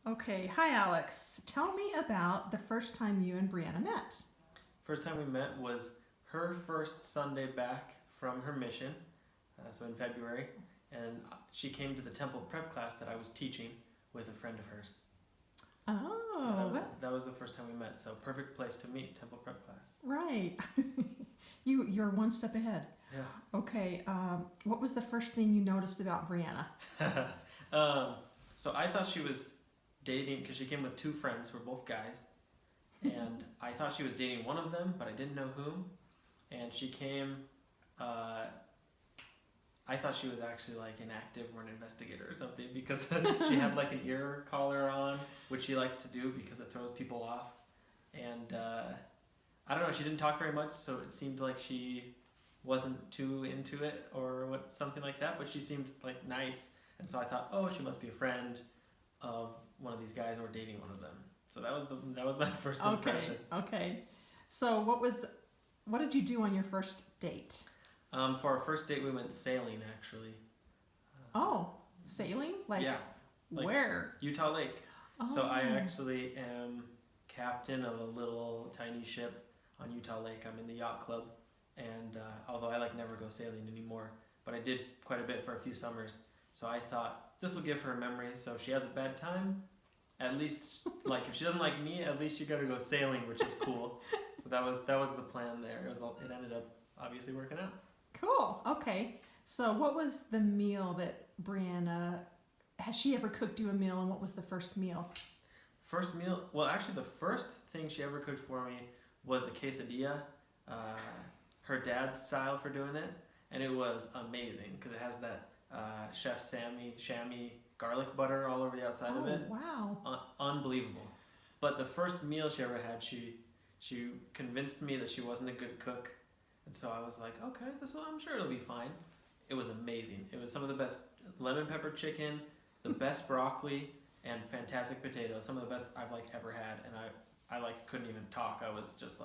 Okay, hi Alex. Tell me about the first time you and Breanna met. First time we met was her first Sunday back from her mission, so in February, and she came to the temple prep class that I was teaching with a friend of hers. Yeah, Oh, that was the first time we met, so perfect place to meet, temple prep class. right. You're one step ahead. Yeah. Okay, what was the first thing you noticed about Breanna? So I thought she was dating, because she came with two friends who were both guys, and I thought she was dating one of them, but I didn't know whom. And she came, I thought she was actually like inactive or an investigator or something because she had like an ear collar on, which she likes to do because it throws people off. And I don't know, she didn't talk very much, so it seemed like she wasn't too into it or something like that, but she seemed like nice. And so I thought, oh, she must be a friend of one of these guys or dating one of them. So that was my first impression. Okay. So what did you do on your first date? For our first date, we went sailing actually. Oh, sailing? Yeah, like where? Utah Lake. Oh. So I actually am captain of a little tiny ship on Utah Lake. I'm in the yacht club, and although I never go sailing anymore, but I did quite a bit for a few summers. So I thought this will give her a memory. So if she has a bad time, at least if she doesn't like me, at least you got to go sailing, which is cool. So that was the plan there. It ended up obviously working out. Cool. Okay. So what was the meal that Breanna, has she ever cooked you a meal, and what was the first meal? First meal, well, actually, the first thing she ever cooked for me was a quesadilla, her dad's style for doing it, and it was amazing because it has that Chef Shammy garlic butter all over the outside of it. Wow. Unbelievable. But the first meal she ever had, she convinced me that she wasn't a good cook, and so I was like, okay, I'm sure it'll be fine. It was amazing. It was some of the best lemon pepper chicken, the best broccoli, and fantastic potatoes. Some of the best I've ever had, and I couldn't even talk. I was just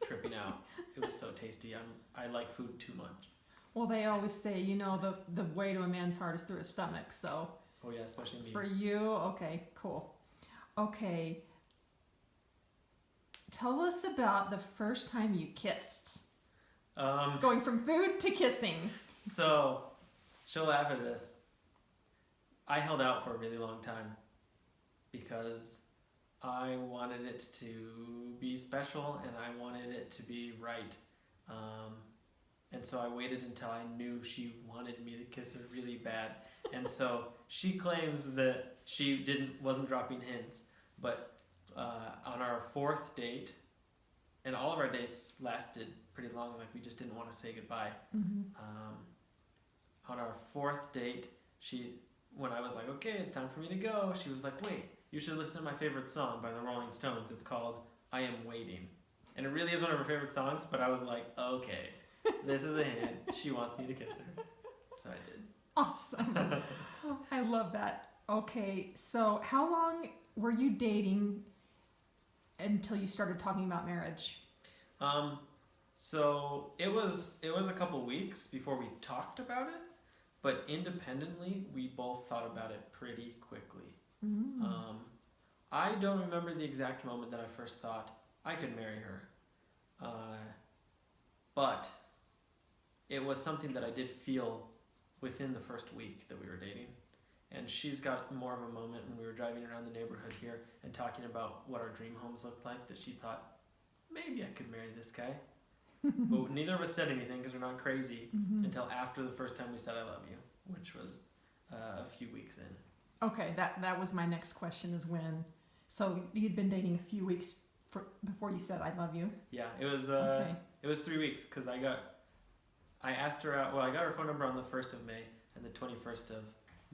tripping out. It was so tasty. I like food too much. Well, they always say, the way to a man's heart is through his stomach. So Oh yeah, especially me. for you, okay, cool. Okay. Tell us about the first time you kissed. Going from food to kissing. So, she'll laugh at this. I held out for a really long time because I wanted it to be special and I wanted it to be right. And so I waited until I knew she wanted me to kiss her really bad. And so she claims that she wasn't dropping hints, but on our fourth date, and all of our dates lasted pretty long, we just didn't want to say goodbye. Mm-hmm. On our fourth date, when I was like, okay, it's time for me to go, she was like, wait, you should listen to my favorite song by the Rolling Stones. It's called I Am Waiting. And it really is one of her favorite songs, but I was like, okay, this is a hint. She wants me to kiss her. So I did. Awesome. I love that. Okay, so how long were you dating until you started talking about marriage? So it was a couple weeks before we talked about it, but independently we both thought about it pretty quickly. Mm. I don't remember the exact moment that I first thought I could marry her, but it was something that I did feel within the first week that we were dating. And she's got more of a moment when we were driving around the neighborhood here and talking about what our dream homes looked like, that she thought, maybe I could marry this guy. But neither of us said anything because we're not crazy until after the first time we said I love you, which was a few weeks in. Okay, that was my next question, is when. So you'd been dating a few weeks before you said I love you? Yeah, it was Okay. It was 3 weeks because I asked her out. Well, I got her phone number on the 1st of May, and the 21st of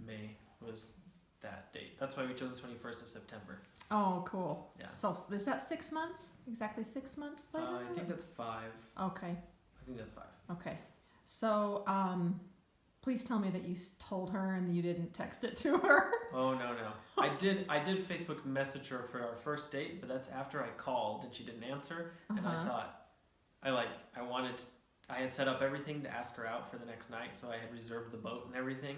May was that date. That's why we chose the 21st of September. Oh, cool. Yeah. So is that 6 months? Exactly 6 months later? I think that's 5. Okay. I think that's 5. Okay. So, please tell me that you told her and you didn't text it to her. Oh no. I did Facebook message her for our first date, but that's after I called and she didn't answer, and I thought I had set up everything to ask her out for the next night, so I had reserved the boat and everything.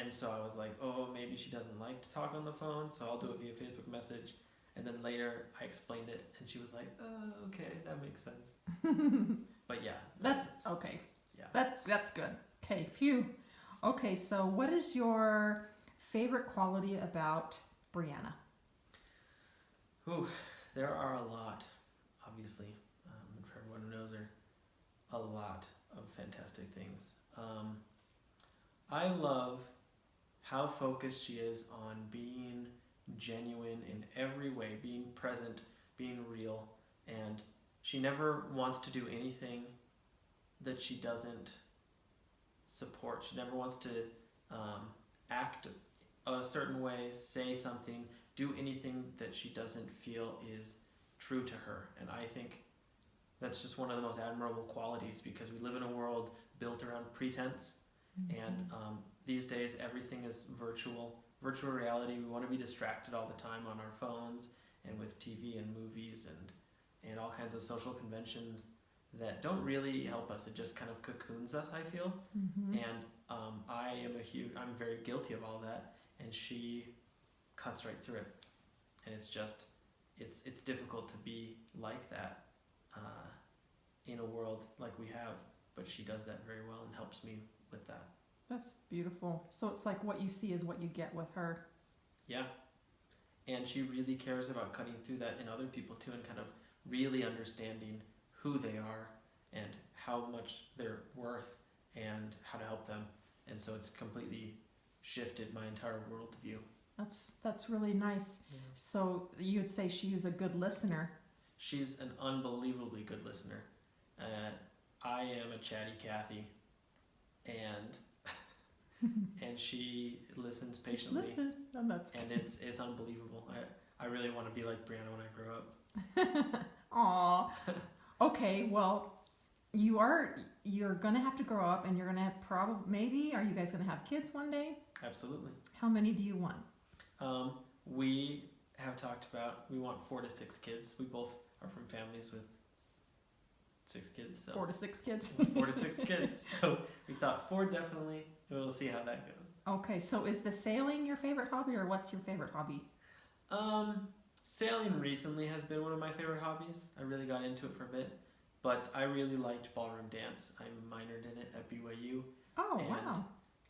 and so I was like, oh, maybe she doesn't like to talk on the phone, so I'll do it via Facebook message. And then later I explained it, and she was like, oh, okay, that makes sense. But yeah. That's okay. Yeah. That's good. Okay, phew. Okay, so what is your favorite quality about Breanna? Ooh, there are a lot, obviously. And for everyone who knows her, a lot of fantastic things. I love how focused she is on being genuine in every way, being present, being real, and she never wants to do anything that she doesn't support. She never wants to act a certain way, say something, do anything that she doesn't feel is true to her. And I think that's just one of the most admirable qualities, because we live in a world built around pretense. And these days everything is virtual reality. We want to be distracted all the time on our phones and with TV and movies and all kinds of social conventions that don't really help us. It just kind of cocoons us, I feel. And I'm very guilty of all that, and she cuts right through it. And it's just it's difficult to be like that in a world like we have, but she does that very well and helps me with that. That's beautiful. So it's like what you see is what you get with her. Yeah. And she really cares about cutting through that in other people too, and kind of really understanding who they are and how much they're worth and how to help them. And so it's completely shifted my entire worldview. That's really nice. Yeah. So you'd say she's a good listener. She's an unbelievably good listener. I am a chatty Cathy, and and she listens patiently. Listen, and that's and it's unbelievable. I really want to be like Breanna when I grow up. Aw. Okay, well, you're gonna have to grow up, and you're gonna have maybe are you guys gonna have kids one day? Absolutely. How many do you want? We have talked about, we want 4 to 6 kids. We both are from families with 6 kids. So 4 to 6 kids. 4 to 6 kids. So we thought 4 definitely. We'll see how that goes. Okay, so is the sailing your favorite hobby, or what's your favorite hobby? Sailing recently has been one of my favorite hobbies. I really got into it for a bit, but I really liked ballroom dance. I minored in it at BYU. Oh, and wow.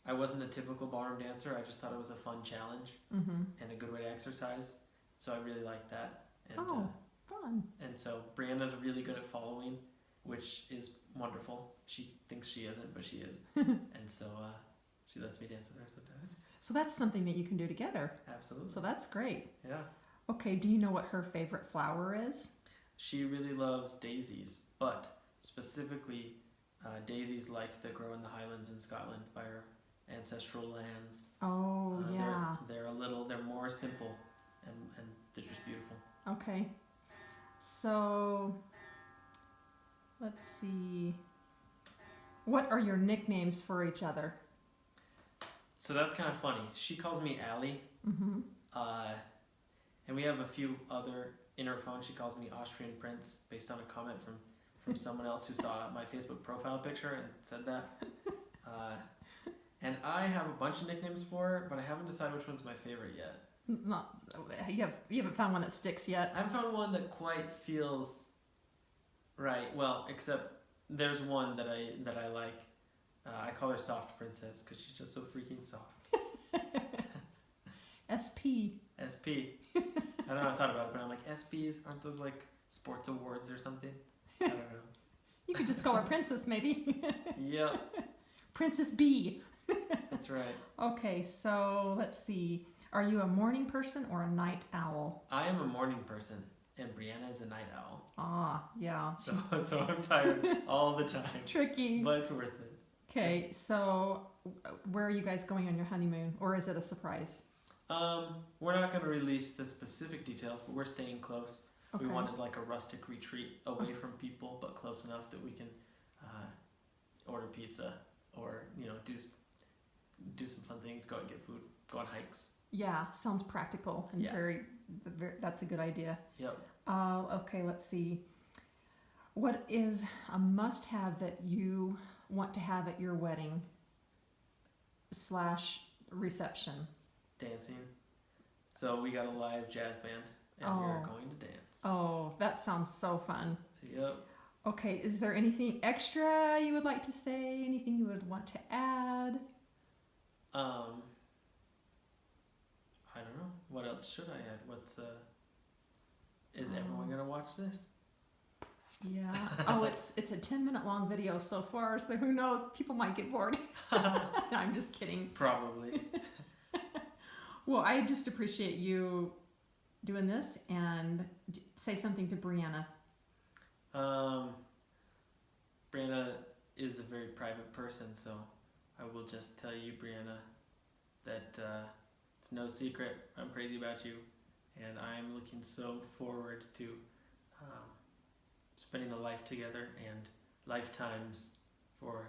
I wasn't a typical ballroom dancer. I just thought it was a fun challenge and a good way to exercise. So I really liked that. And, fun. And so Breanna's really good at following, which is wonderful. She thinks she isn't, but she is. And so she lets me dance with her sometimes. So that's something that you can do together. Absolutely. So that's great. Yeah. Okay, do you know what her favorite flower is? She really loves daisies, but specifically daisies like that grow in the Highlands in Scotland by our ancestral lands. Oh, yeah. They're more simple and they're just beautiful. Okay. So, let's see. What are your nicknames for each other? So that's kind of funny. She calls me Allie. And we have a few other in her phone. She calls me Austrian Prince based on a comment from someone else who saw my Facebook profile picture and said that. And I have a bunch of nicknames for her, but I haven't decided which one's my favorite yet. You haven't found one that sticks yet. I haven't found one that quite feels right. Well, except there's one that I like. I call her Soft Princess because she's just so freaking soft. SP. SP. I don't know. I thought about it, but I'm like, SPs aren't those like sports awards or something? I don't know. You could just call her Princess, maybe. Yep. Princess B. That's right. Okay, so let's see. Are you a morning person or a night owl? I am a morning person, and Breanna is a night owl. Ah, yeah. So I'm tired all the time. Tricky. But it's worth it. Okay, so where are you guys going on your honeymoon, or is it a surprise? We're not going to release the specific details, but we're staying close. Okay. We wanted like a rustic retreat away from people, but close enough that we can order pizza or do some fun things, go out and get food, go on hikes. Yeah, sounds practical and very. That's a good idea. Yep. Okay, let's see. What is a must-have that you want to have at your wedding / reception? Dancing. So we got a live jazz band, and we are Oh. going to dance. Oh, that sounds so fun. Yep. Okay, is there anything extra you would like to say? Anything you would want to add? I don't know. What else should I add? Is everyone gonna watch this? Yeah. Oh, it's a 10-minute long video so far, so who knows? People might get bored. No, I'm just kidding. Probably. Well, I just appreciate you doing this, and say something to Breanna. Breanna is a very private person, so I will just tell you, Breanna, that it's no secret I'm crazy about you, and I'm looking so forward to spending a life together and lifetimes for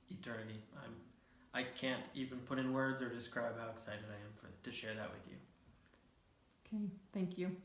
eternity. I can't even put in words or describe how excited I am to share that with you. Okay, thank you.